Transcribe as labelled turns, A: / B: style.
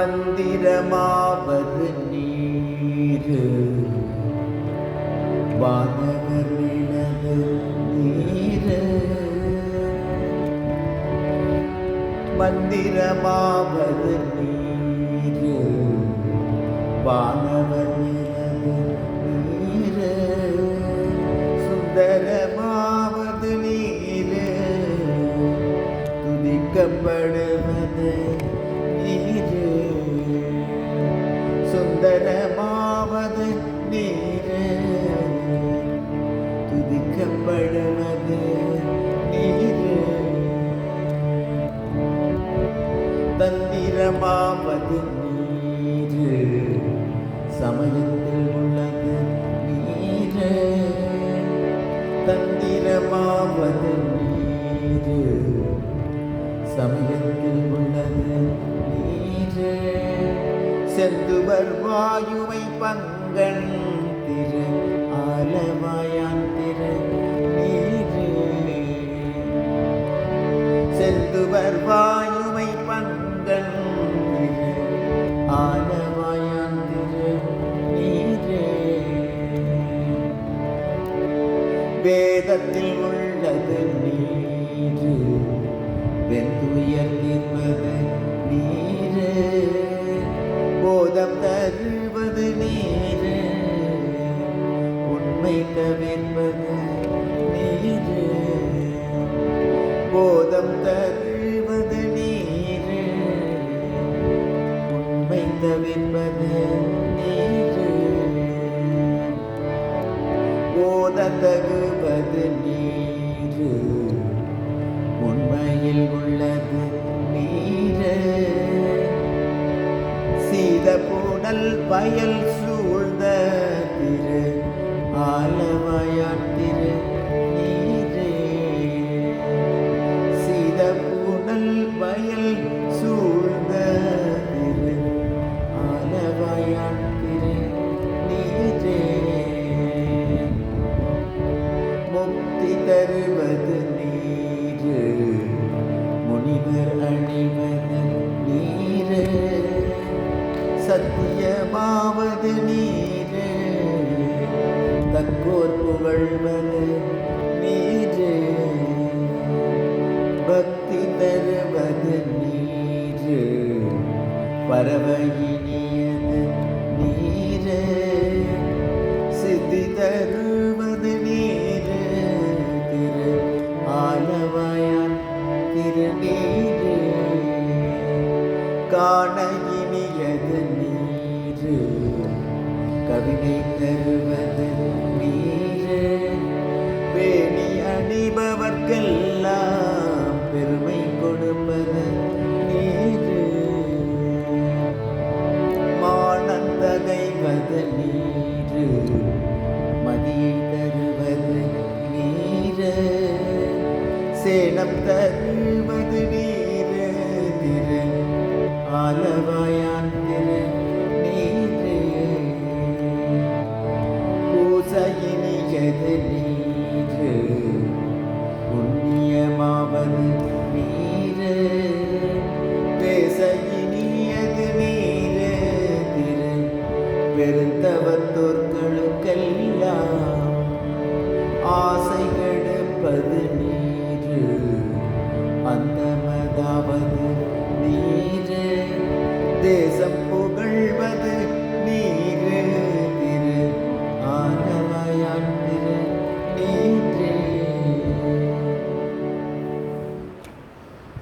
A: மந்திரமாவது நீர் வானவர் நிலவு நீர் மந்திரமாவது நீர் வானவர் நிலவு நீர் சுந்தரமாவது நீர் துதிக்கப்படுவது நீர் சுந்தரமாவது நீர் துதிக்கப்படுவது நீர் தந்திரமாவது நீர் சமயத்தில் உள்ளது நீர் தந்திரமாவது நீர் சமயத்தில் உள்ளது நீர் செந்துவர் வாயுவை பங்கன் திரு ஆலவாயான் திரு நீர் செந்துவர் வாயுவை பங்கன் திரு ஆலவாயான் திரு நீர் வேதத்தில் உள்ளது நீர் வெந்துயர் தீர்ப்பது நீர் போதம் தருவது நீர் உண்மை தவிர்ப்பது நீர் போதம் தருவது நீர் உண்மை தவிர்ப்பது நீர் போதத்தகுவது நீர் உண்மையில் உள்ளது நீர் சீத பூடல் வயல் சூழ்ந்த திரு ஆலவாயான் திரு நீர் சீத பூடல் வயல் சூழ்ந்த திரு ஆலவாயான் திரு நீர் முக்தி தருவது நீர் முனிவர் அணிவது நீர் சத்தியமாவது நீர் தக்கோர் புகழ்வது நீர் பக்தி தருவது நீர் பறவையினியது நீர் சித்தி தருவது நீர் திரு ஆலவாயான் திரு நீர் காண இனியது நீர் கவிதை தருவது நீர் பேணி அணிபவர்க்கெல்லாம் பெருமை கொடுப்பது நீர் மானந்தகைவது நீர் மதியை தருவது நீர் சேலம் தருவது நீர் திரு ஆலவாயான் திரு நீர் பூசையினியது